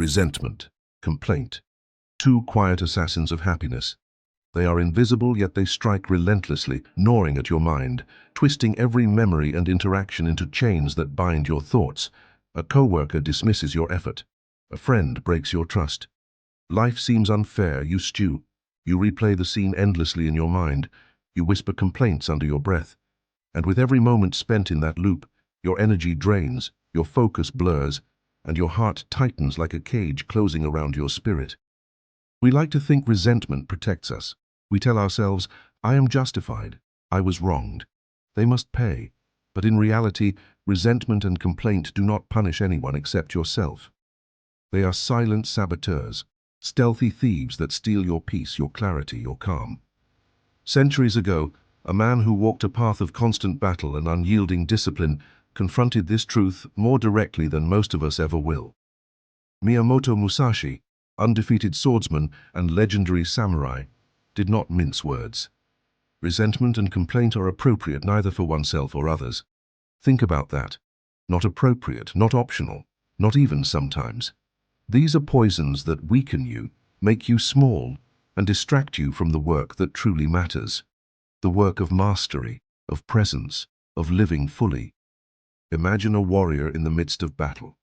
Resentment, complaint, two quiet assassins of happiness. They are invisible, yet they strike relentlessly, gnawing at your mind, twisting every memory and interaction into chains that bind your thoughts. A coworker dismisses your effort. A friend breaks your trust. Life seems unfair, you stew. You replay the scene endlessly in your mind. You whisper complaints under your breath. And with every moment spent in that loop, your energy drains, your focus blurs, and your heart tightens like a cage closing around your spirit. We like to think resentment protects us. We tell ourselves, I am justified, I was wronged, they must pay. But in reality, resentment and complaint do not punish anyone except yourself. They are silent saboteurs, stealthy thieves that steal your peace, your clarity, your calm. Centuries ago, a man who walked a path of constant battle and unyielding discipline confronted this truth more directly than most of us ever will. Miyamoto Musashi, undefeated swordsman and legendary samurai, did not mince words. Resentment and complaint are appropriate neither for oneself or others. Think about that. Not appropriate, not optional, not even sometimes. These are poisons that weaken you, make you small, and distract you from the work that truly matters. The work of mastery, of presence, of living fully. Imagine a warrior in the midst of battle.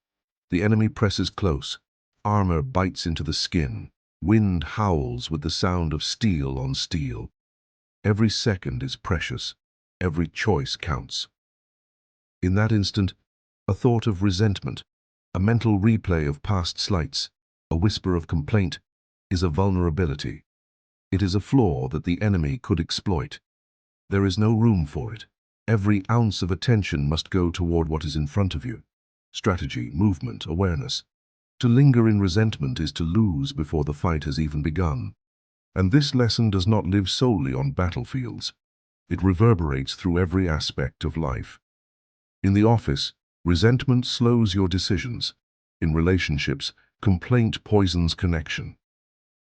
The enemy presses close. Armor bites into the skin. Wind howls with the sound of steel on steel. Every second is precious. Every choice counts. In that instant, a thought of resentment, a mental replay of past slights, a whisper of complaint, is a vulnerability. It is a flaw that the enemy could exploit. There is no room for it. Every ounce of attention must go toward what is in front of you. Strategy, movement, awareness. To linger in resentment is to lose before the fight has even begun. And this lesson does not live solely on battlefields. It reverberates through every aspect of life. In the office, resentment slows your decisions. In relationships, complaint poisons connection.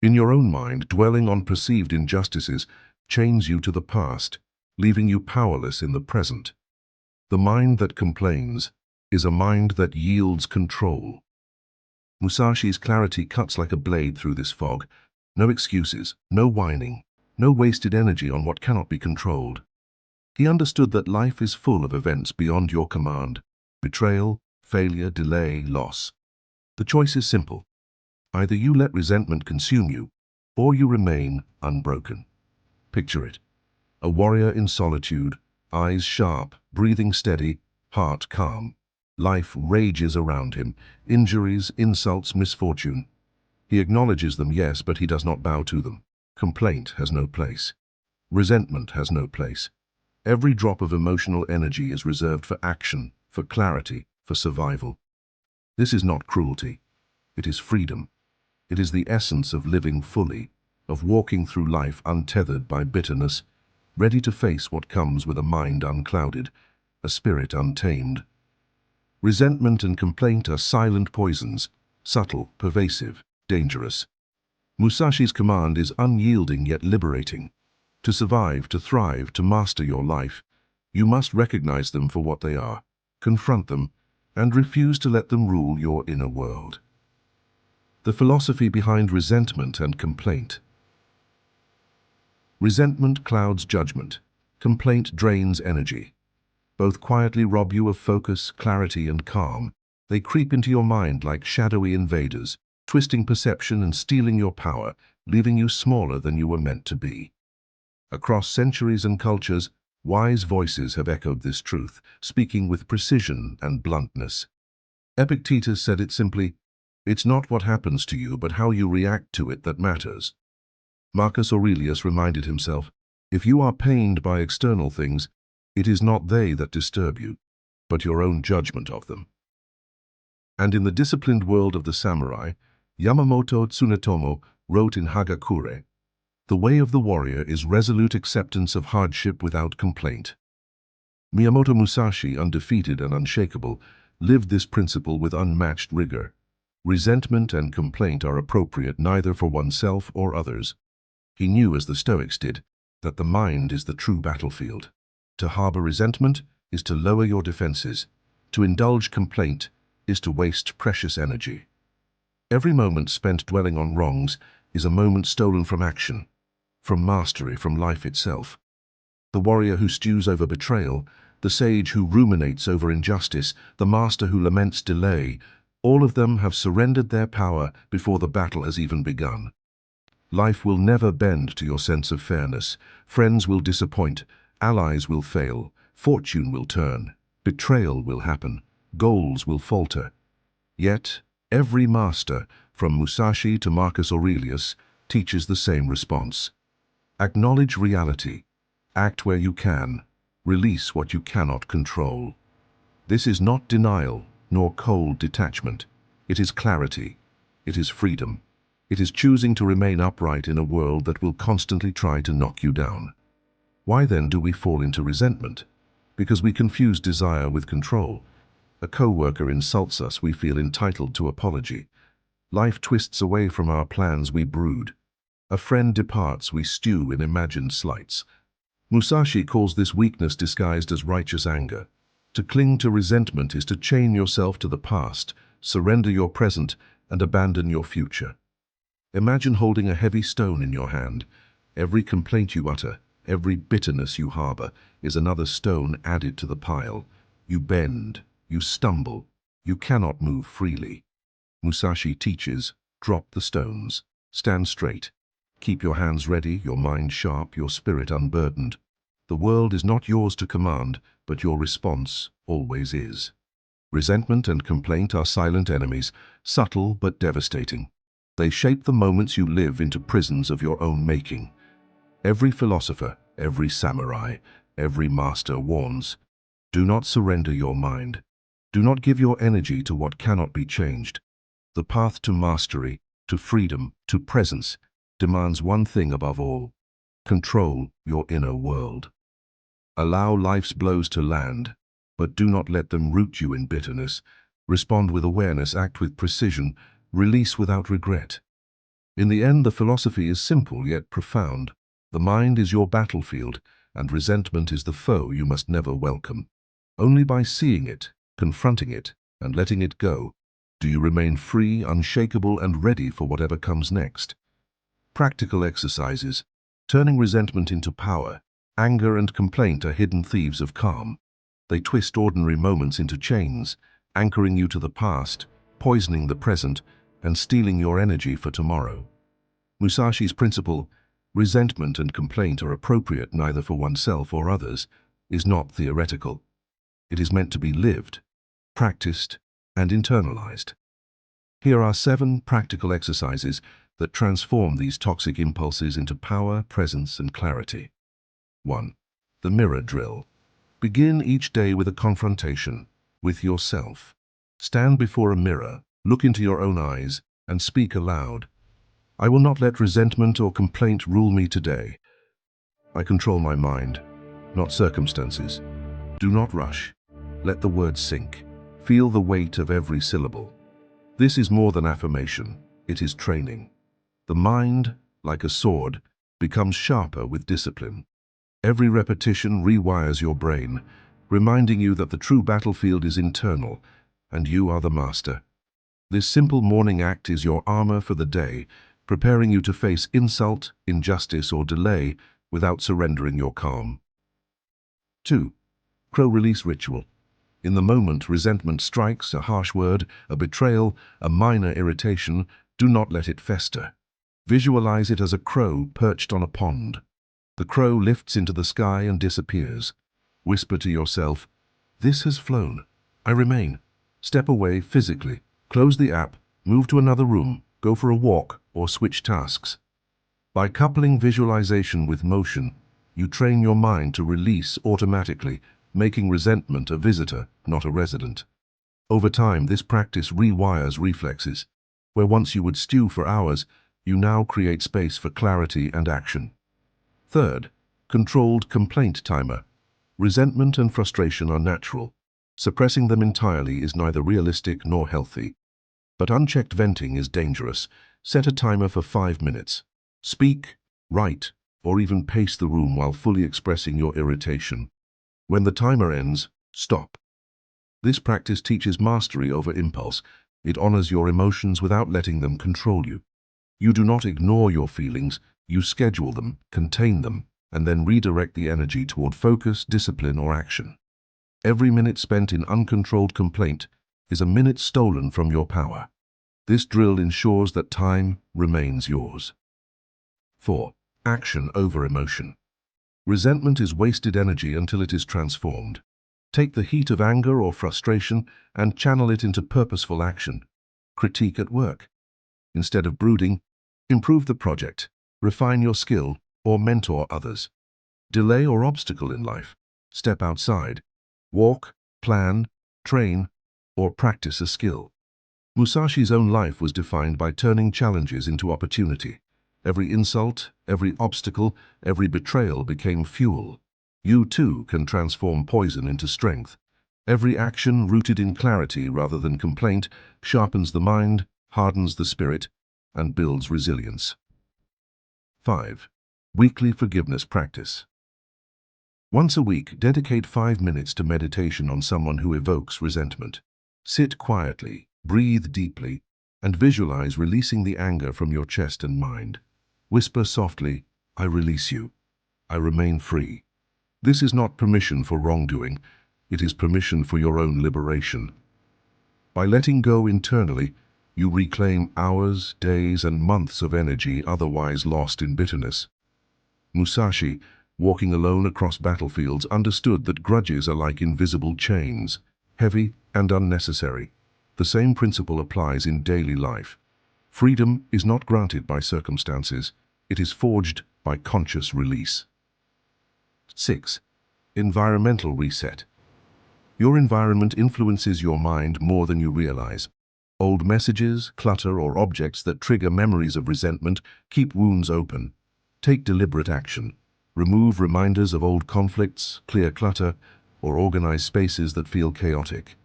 In your own mind, dwelling on perceived injustices chains you to the past, leaving you powerless in the present. The mind that complains is a mind that yields control. Musashi's clarity cuts like a blade through this fog. No excuses, no whining, no wasted energy on what cannot be controlled. He understood that life is full of events beyond your command. Betrayal, failure, delay, loss. The choice is simple. Either you let resentment consume you, or you remain unbroken. Picture it. A warrior in solitude, eyes sharp, breathing steady, heart calm. Life rages around him, injuries, insults, misfortune. He acknowledges them, yes, but he does not bow to them. Complaint has no place. Resentment has no place. Every drop of emotional energy is reserved for action, for clarity, for survival. This is not cruelty. It is freedom. It is the essence of living fully, of walking through life untethered by bitterness, ready to face what comes with a mind unclouded, a spirit untamed. Resentment and complaint are silent poisons, subtle, pervasive, dangerous. Musashi's command is unyielding yet liberating. To survive, to thrive, to master your life, you must recognize them for what they are, confront them, and refuse to let them rule your inner world. The philosophy behind resentment and complaint. Resentment clouds judgment. Complaint drains energy. Both quietly rob you of focus, clarity, and calm. They creep into your mind like shadowy invaders, twisting perception and stealing your power, leaving you smaller than you were meant to be. Across centuries and cultures, wise voices have echoed this truth, speaking with precision and bluntness. Epictetus said it simply, "It's not what happens to you, but how you react to it that matters." Marcus Aurelius reminded himself, "If you are pained by external things, it is not they that disturb you, but your own judgment of them." And in the disciplined world of the samurai, Yamamoto Tsunetomo wrote in Hagakure, "The way of the warrior is resolute acceptance of hardship without complaint." Miyamoto Musashi, undefeated and unshakable, lived this principle with unmatched rigor. Resentment and complaint are appropriate neither for oneself or others. He knew, as the Stoics did, that the mind is the true battlefield. To harbor resentment is to lower your defenses. To indulge complaint is to waste precious energy. Every moment spent dwelling on wrongs is a moment stolen from action, from mastery, from life itself. The warrior who stews over betrayal, the sage who ruminates over injustice, the master who laments delay, all of them have surrendered their power before the battle has even begun. Life will never bend to your sense of fairness. Friends will disappoint, allies will fail, fortune will turn, betrayal will happen, goals will falter. Yet, every master, from Musashi to Marcus Aurelius, teaches the same response. Acknowledge reality. Act where you can. Release what you cannot control. This is not denial, nor cold detachment. It is clarity. It is freedom. It is choosing to remain upright in a world that will constantly try to knock you down. Why then do we fall into resentment? Because we confuse desire with control. A coworker insults us, we feel entitled to apology. Life twists away from our plans, we brood. A friend departs, we stew in imagined slights. Musashi calls this weakness disguised as righteous anger. To cling to resentment is to chain yourself to the past, surrender your present, and abandon your future. Imagine holding a heavy stone in your hand. Every complaint you utter, every bitterness you harbor, is another stone added to the pile. You bend, you stumble, you cannot move freely. Musashi teaches, drop the stones, stand straight. Keep your hands ready, your mind sharp, your spirit unburdened. The world is not yours to command, but your response always is. Resentment and complaint are silent enemies, subtle but devastating. They shape the moments you live into prisons of your own making. Every philosopher, every samurai, every master warns, do not surrender your mind. Do not give your energy to what cannot be changed. The path to mastery, to freedom, to presence, demands one thing above all: control your inner world. Allow life's blows to land, but do not let them root you in bitterness. Respond with awareness, act with precision, release without regret. In the end, the philosophy is simple yet profound. The mind is your battlefield, and resentment is the foe you must never welcome. Only by seeing it, confronting it, and letting it go, do you remain free, unshakable, and ready for whatever comes next. Practical exercises. Turning resentment into power. Anger and complaint are hidden thieves of calm. They twist ordinary moments into chains, anchoring you to the past, poisoning the present, and stealing your energy for tomorrow. Musashi's principle, resentment and complaint are appropriate neither for oneself or others, is not theoretical. It is meant to be lived, practiced, and internalized. Here are 7 practical exercises that transform these toxic impulses into power, presence, and clarity. 1. The mirror drill. Begin each day with a confrontation with yourself. Stand before a mirror, look into your own eyes, and speak aloud. I will not let resentment or complaint rule me today. I control my mind, not circumstances. Do not rush. Let the words sink. Feel the weight of every syllable. This is more than affirmation, it is training. The mind, like a sword, becomes sharper with discipline. Every repetition rewires your brain, reminding you that the true battlefield is internal, and you are the master. This simple morning act is your armor for the day, preparing you to face insult, injustice, or delay without surrendering your calm. 2. Crow release ritual. In the moment resentment strikes, a harsh word, a betrayal, a minor irritation, do not let it fester. Visualize it as a crow perched on a pond. The crow lifts into the sky and disappears. Whisper to yourself, "This has flown. I remain." Step away physically. Close the app, move to another room, go for a walk, or switch tasks. By coupling visualization with motion, you train your mind to release automatically, making resentment a visitor, not a resident. Over time, this practice rewires reflexes. Where once you would stew for hours, you now create space for clarity and action. Third, controlled complaint timer. Resentment and frustration are natural. Suppressing them entirely is neither realistic nor healthy. But unchecked venting is dangerous. Set a timer for 5 minutes. Speak, write, or even pace the room while fully expressing your irritation. When the timer ends, stop. This practice teaches mastery over impulse. It honors your emotions without letting them control you. You do not ignore your feelings, you schedule them, contain them, and then redirect the energy toward focus, discipline, or action. Every minute spent in uncontrolled complaint is a minute stolen from your power. This drill ensures that time remains yours. 4. Action over emotion. Resentment is wasted energy until it is transformed. Take the heat of anger or frustration and channel it into purposeful action. Critique at work. Instead of brooding, improve the project, refine your skill, or mentor others. Delay or obstacle in life. Step outside. Walk, plan, train, or practice a skill. Musashi's own life was defined by turning challenges into opportunity. Every insult, every obstacle, every betrayal became fuel. You too can transform poison into strength. Every action rooted in clarity rather than complaint sharpens the mind, hardens the spirit, and builds resilience. 5. Weekly forgiveness practice. Once a week, dedicate 5 minutes to meditation on someone who evokes resentment. Sit quietly, breathe deeply, and visualize releasing the anger from your chest and mind. Whisper softly, "I release you. I remain free." This is not permission for wrongdoing, it is permission for your own liberation. By letting go internally, you reclaim hours, days, and months of energy otherwise lost in bitterness. Musashi, walking alone across battlefields, understood that grudges are like invisible chains, heavy and unnecessary. The same principle applies in daily life. Freedom is not granted by circumstances, it is forged by conscious release. 6. Environmental reset. Your environment influences your mind more than you realize. Old messages, clutter, or objects that trigger memories of resentment keep wounds open. Take deliberate action. Remove reminders of old conflicts, clear clutter, or organize spaces that feel chaotic.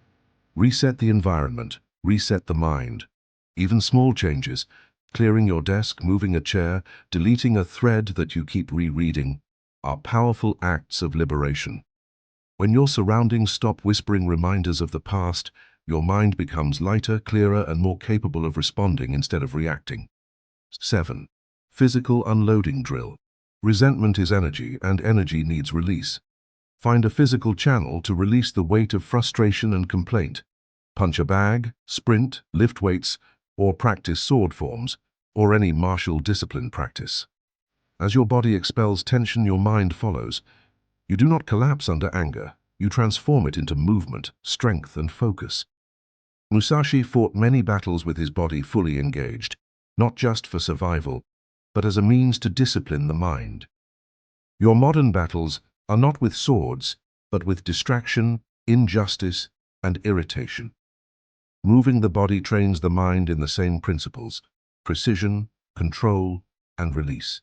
Reset the environment, reset the mind. Even small changes, clearing your desk, moving a chair, deleting a thread that you keep rereading, are powerful acts of liberation. When your surroundings stop whispering reminders of the past, your mind becomes lighter, clearer, and more capable of responding instead of reacting. 7. Physical unloading drill. Resentment is energy, and energy needs release. Find a physical channel to release the weight of frustration and complaint. Punch a bag, sprint, lift weights, or practice sword forms, or any martial discipline practice. As your body expels tension, your mind follows. You do not collapse under anger, you transform it into movement, strength, and focus. Musashi fought many battles with his body fully engaged, not just for survival, but as a means to discipline the mind. Your modern battles are not with swords, but with distraction, injustice, and irritation. Moving the body trains the mind in the same principles: precision, control, and release.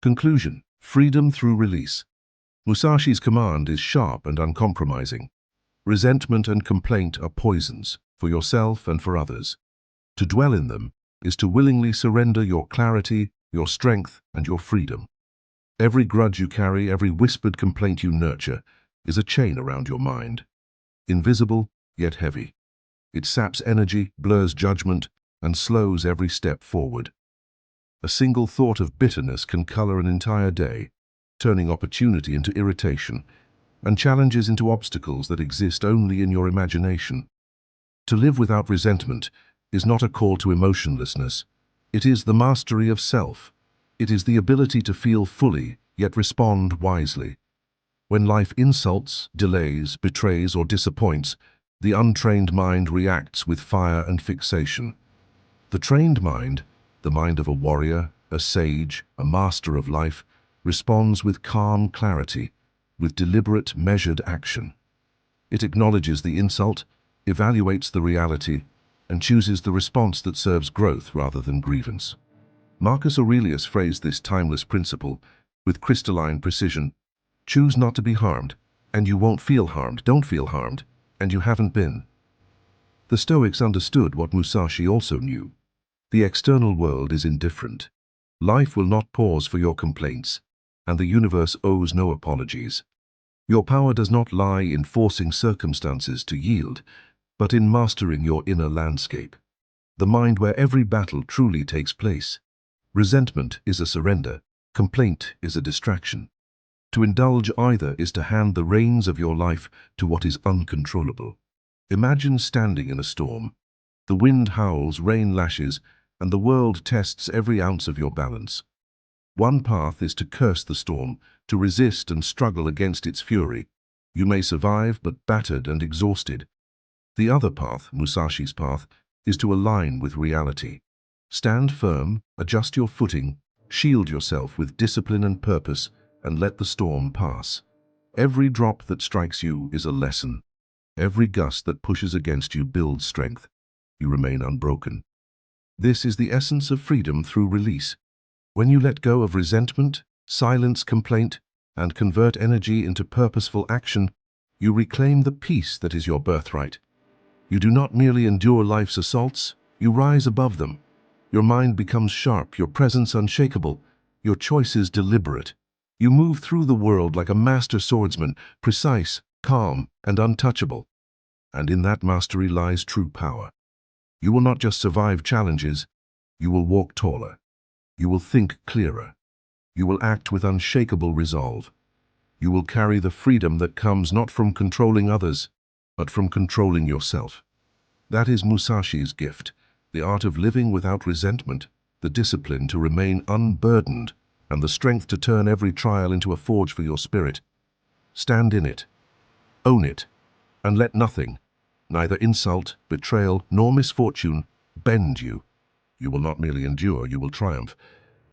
Conclusion: freedom through release. Musashi's command is sharp and uncompromising. Resentment and complaint are poisons, for yourself and for others. To dwell in them is to willingly surrender your clarity, your strength, and your freedom. Every grudge you carry, every whispered complaint you nurture, is a chain around your mind. Invisible, yet heavy. It saps energy, blurs judgment, and slows every step forward. A single thought of bitterness can color an entire day, turning opportunity into irritation, and challenges into obstacles that exist only in your imagination. To live without resentment is not a call to emotionlessness. It is the mastery of self. It is the ability to feel fully, yet respond wisely. When life insults, delays, betrays, or disappoints, the untrained mind reacts with fire and fixation. The trained mind, the mind of a warrior, a sage, a master of life, responds with calm clarity, with deliberate, measured action. It acknowledges the insult, evaluates the reality, and chooses the response that serves growth rather than grievance. Marcus Aurelius phrased this timeless principle with crystalline precision: choose not to be harmed, and you won't feel harmed. Don't feel harmed, and you haven't been. The Stoics understood what Musashi also knew. The external world is indifferent. Life will not pause for your complaints, and the universe owes no apologies. Your power does not lie in forcing circumstances to yield, but in mastering your inner landscape, the mind where every battle truly takes place. Resentment is a surrender. Complaint is a distraction. To indulge either is to hand the reins of your life to what is uncontrollable. Imagine standing in a storm. The wind howls, rain lashes, and the world tests every ounce of your balance. One path is to curse the storm, to resist and struggle against its fury. You may survive, but battered and exhausted. The other path, Musashi's path, is to align with reality. Stand firm, adjust your footing, shield yourself with discipline and purpose, and let the storm pass. Every drop that strikes you is a lesson. Every gust that pushes against you builds strength. You remain unbroken. This is the essence of freedom through release. When you let go of resentment, silence complaint, and convert energy into purposeful action, you reclaim the peace that is your birthright. You do not merely endure life's assaults, you rise above them. Your mind becomes sharp, your presence unshakable, your choices deliberate. You move through the world like a master swordsman, precise, calm, and untouchable. And in that mastery lies true power. You will not just survive challenges, you will walk taller. You will think clearer. You will act with unshakable resolve. You will carry the freedom that comes not from controlling others, but from controlling yourself. That is Musashi's gift, the art of living without resentment, the discipline to remain unburdened, and the strength to turn every trial into a forge for your spirit. Stand in it, own it, and let nothing, neither insult, betrayal, nor misfortune, bend you. You will not merely endure, you will triumph.